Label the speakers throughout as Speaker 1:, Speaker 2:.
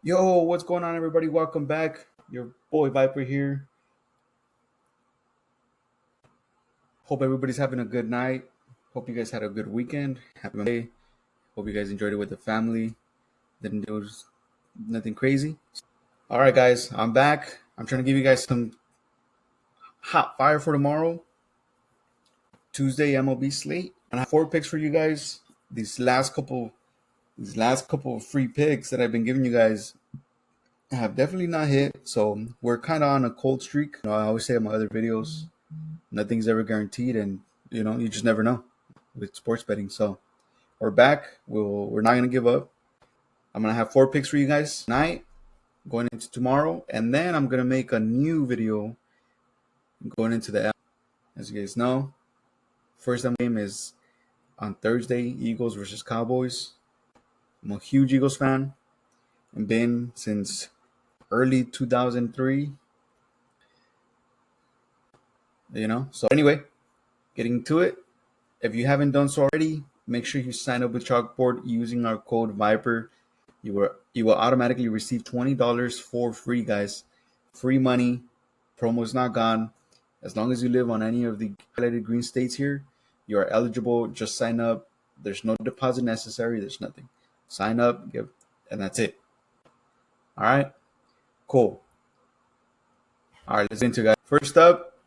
Speaker 1: Yo, what's going on, everybody? Welcome back. Your boy Viper here. Hope everybody's having a good night. Hope you guys had a good weekend. Happy Monday. Hope you guys enjoyed it with the family. Didn't do nothing crazy. All right, guys, I'm back. I'm trying to give you guys some hot fire for tomorrow, Tuesday MLB slate. And I have 4 picks for you guys. These last couple of free picks that I've been giving you guys have definitely not hit. So we're kind of on a cold streak. I always say in my other videos, nothing's ever guaranteed, and you just never know with sports betting. So we're back. We're not gonna give up. I'm gonna have 4 picks for you guys tonight, going into tomorrow, and then I'm gonna make a new video going into the. As you guys know, first game is on Thursday. Eagles versus Cowboys. I'm a huge Eagles fan and been since early 2003. So anyway, getting to it. If you haven't done so already, make sure you sign up with Chalkboard using our code Viper. You will automatically receive $20 for free, guys. Free money. Promo is not gone. As long as you live on any of the highlighted green states here, you are eligible. Just sign up. There's no deposit necessary. There's nothing. Sign up, and that's it. All right? Cool. All right, let's get into it, guys. First up,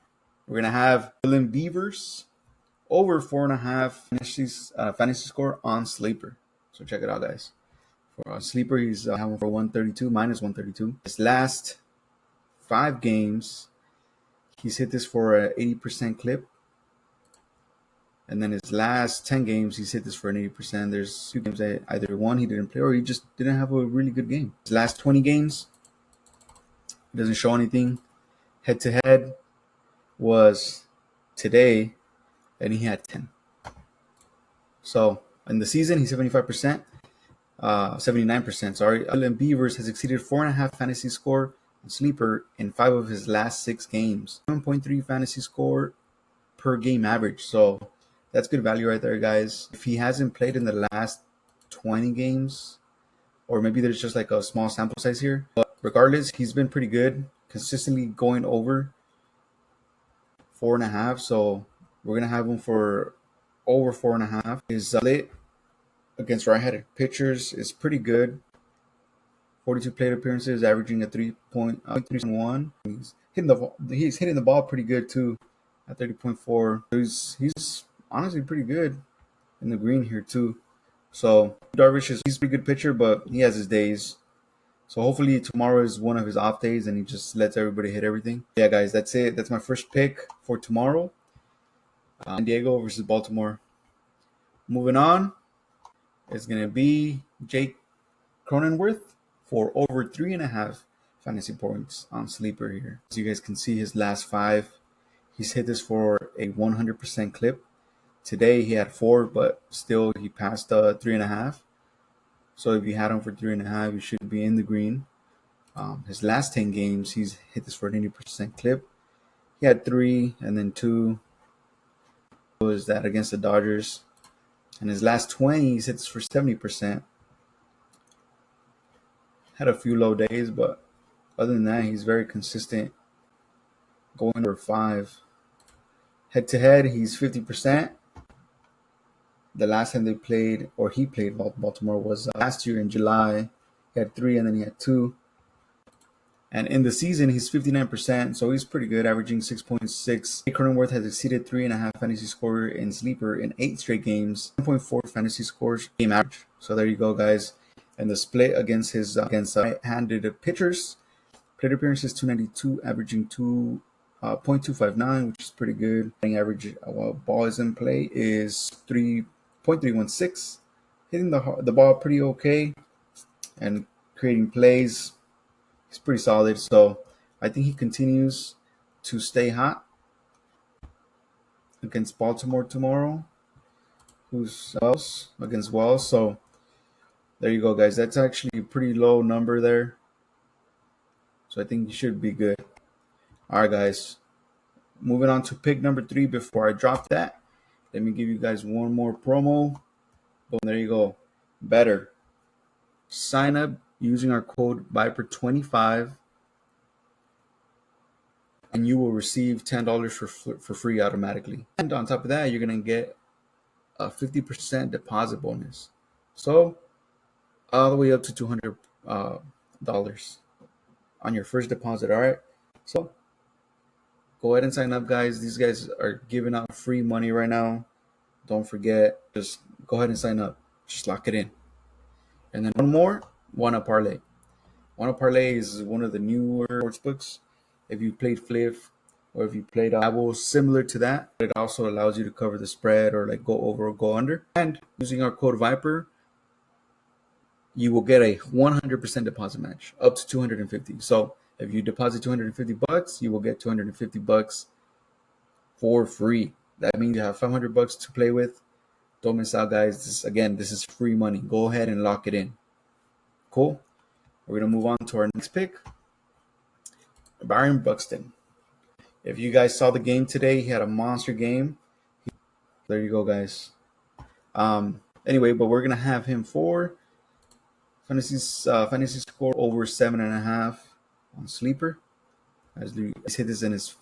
Speaker 1: we're going to have Dylan Beavers over 4.5 fantasy score on Sleeper. So check it out, guys. For Sleeper, he's having for 132, minus 132. His last 5 games, he's hit this for an 80% clip. And then his last 10 games, he's hit this for an 80%. There's 2 games that either one, he didn't play, or he just didn't have a really good game. His last 20 games, he doesn't show anything. Head-to-head was today, and he had 10. So in the season, he's 75%. 79%. Sorry. Dylan Beavers has exceeded 4.5 fantasy score on Sleeper in 5 of his last 6 games. 7.3 fantasy score per game average. So that's good value right there, guys. If he hasn't played in the last 20 games, or maybe there's just like a small sample size here, but regardless, he's been pretty good, consistently going over 4.5. So we're gonna have him for over 4.5. His split against right-handed pitchers is pretty good. 42 plate appearances, averaging a 3.31. He's hitting the ball pretty good too, at 30.4. He's honestly pretty good in the green here too. So Darvish he's a pretty good pitcher, but he has his days. So hopefully tomorrow is one of his off days, and he just lets everybody hit everything. Yeah, guys, that's it. That's my first pick for tomorrow. San Diego versus Baltimore. Moving on, it's gonna be Jake Cronenworth for over 3.5 fantasy points on Sleeper here. As you guys can see, his last 5, he's hit this for a 100% clip. Today he had 4, but still he passed 3.5. So if you had him for 3.5, you should be in the green. His last 10 games, he's hit this for an 80% clip. He had 3 and then 2 was that against the Dodgers. And his last 20, he's hit this for 70%. Had a few low days, but other than that, he's very consistent, going over 5. Head-to-head, he's 50%. The last time he played Baltimore was last year in July. He had 3 and then he had 2. And in the season, he's 59%, so he's pretty good, averaging 6.6. Cronenworth has exceeded 3.5 fantasy score in Sleeper in 8 straight games, 1.4 fantasy scores game average. So there you go, guys. And the split against right-handed pitchers, plate appearances 292, averaging 2.259, which is pretty good. Batting average while ball is in play is 3.316. Hitting the ball pretty okay, and creating plays, he's pretty solid. So I think he continues to stay hot against Baltimore tomorrow. Who's else against Wells? So there you go, guys. That's actually a pretty low number there. So I think you should be good. All right, guys. Moving on to pick number 3 before I drop that. Let me give you guys one more promo. Boom, there you go. BETR. Sign up using our code Viper25, and you will receive $10 for free automatically. And on top of that, you're gonna get a 50% deposit bonus. So all the way up to $200 on your first deposit. All right. So go ahead and sign up, guys. These guys are giving out free money right now. Don't forget, just go ahead and sign up. Just lock it in. And then one more, Wanna Parlay. Wanna Parlay is one of the newer sports books. If you played Flip or if you played WINIBLE, similar to that, it also allows you to cover the spread or like go over or go under. And using our code Viper, you will get a 100% deposit match up to 250. So if you deposit $250, you will get $250 for free. That means you have $500 to play with. Don't miss out, guys. This is free money. Go ahead and lock it in. Cool. We're gonna move on to our next pick, Byron Buxton. If you guys saw the game today, he had a monster game. There you go, guys. Anyway, but we're gonna have him for fantasy score over 7.5 on sleeper. As he's hit this in his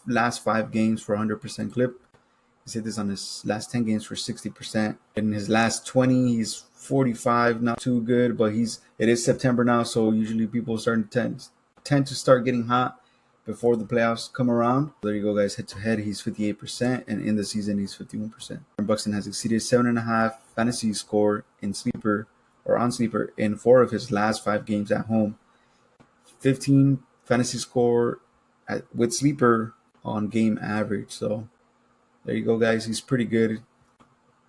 Speaker 1: last 5 games for 100% clip. He's hit this on his last 10 games for 60%. In his last 20, he's 45. Not too good, but it is September now, so usually people tend to start getting hot before the playoffs come around. There you go, guys. Head to head, he's 58%, and in the season, he's 51%. Buxton has exceeded 7.5 fantasy score in sleeper or on sleeper in 4 of his last 5 games at home. 15 fantasy score with sleeper on game average. So there you go, guys. He's pretty good.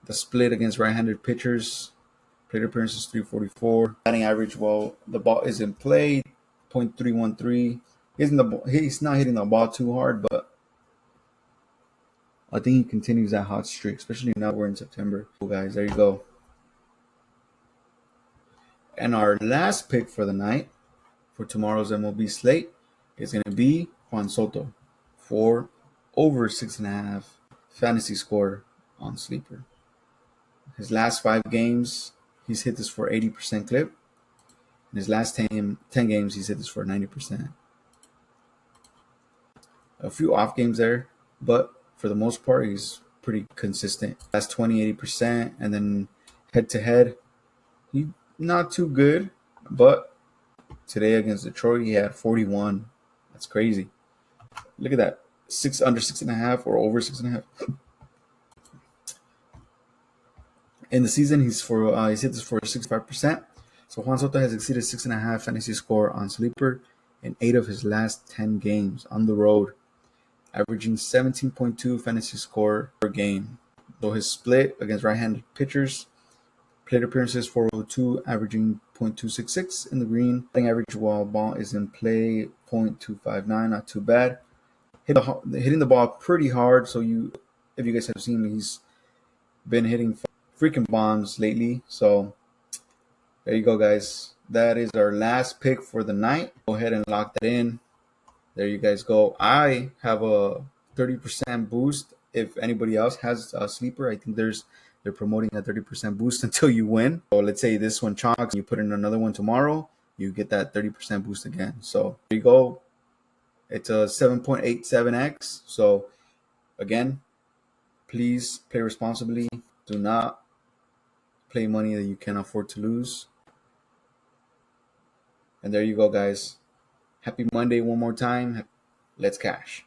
Speaker 1: The split against right-handed pitchers, plate appearances 344. Batting average, well, the ball is in play, .313. He's not hitting the ball too hard, but I think he continues that hot streak, especially now we're in September. Cool, guys. There you go. And our last pick for the night, for tomorrow's MLB slate, is going to be Juan Soto for over 6.5 fantasy score on sleeper. His last 5 games, he's hit this for 80% clip. In his last 10 games, he's hit this for 90%. A few off games there, but for the most part, he's pretty consistent. Last 20, 80%, and then head to head, he not too good, but today against Detroit, he had 41. That's crazy. Look at that. Under 6.5 or over 6.5. In the season, he's hit this for 65%. So Juan Soto has exceeded 6.5 fantasy score on sleeper in 8 of his last 10 games on the road, averaging 17.2 fantasy score per game. Though his split against right-handed pitchers, plate appearances 402, averaging .266 in the green. Batting average while ball is in play, .259, not too bad. Hitting the ball pretty hard. So if you guys have seen, he's been hitting freaking bombs lately. So there you go, guys. That is our last pick for the night. Go ahead and lock that in. There you guys go. I have a 30% boost. If anybody else has a sleeper, I think they're promoting a 30% boost until you win. So let's say this one chalks, you put in another one tomorrow, you get that 30% boost again. So there you go. It's a 7.87x. So again, please play responsibly. Do not play money that you can't afford to lose. And there you go, guys. Happy Monday one more time. Let's cash.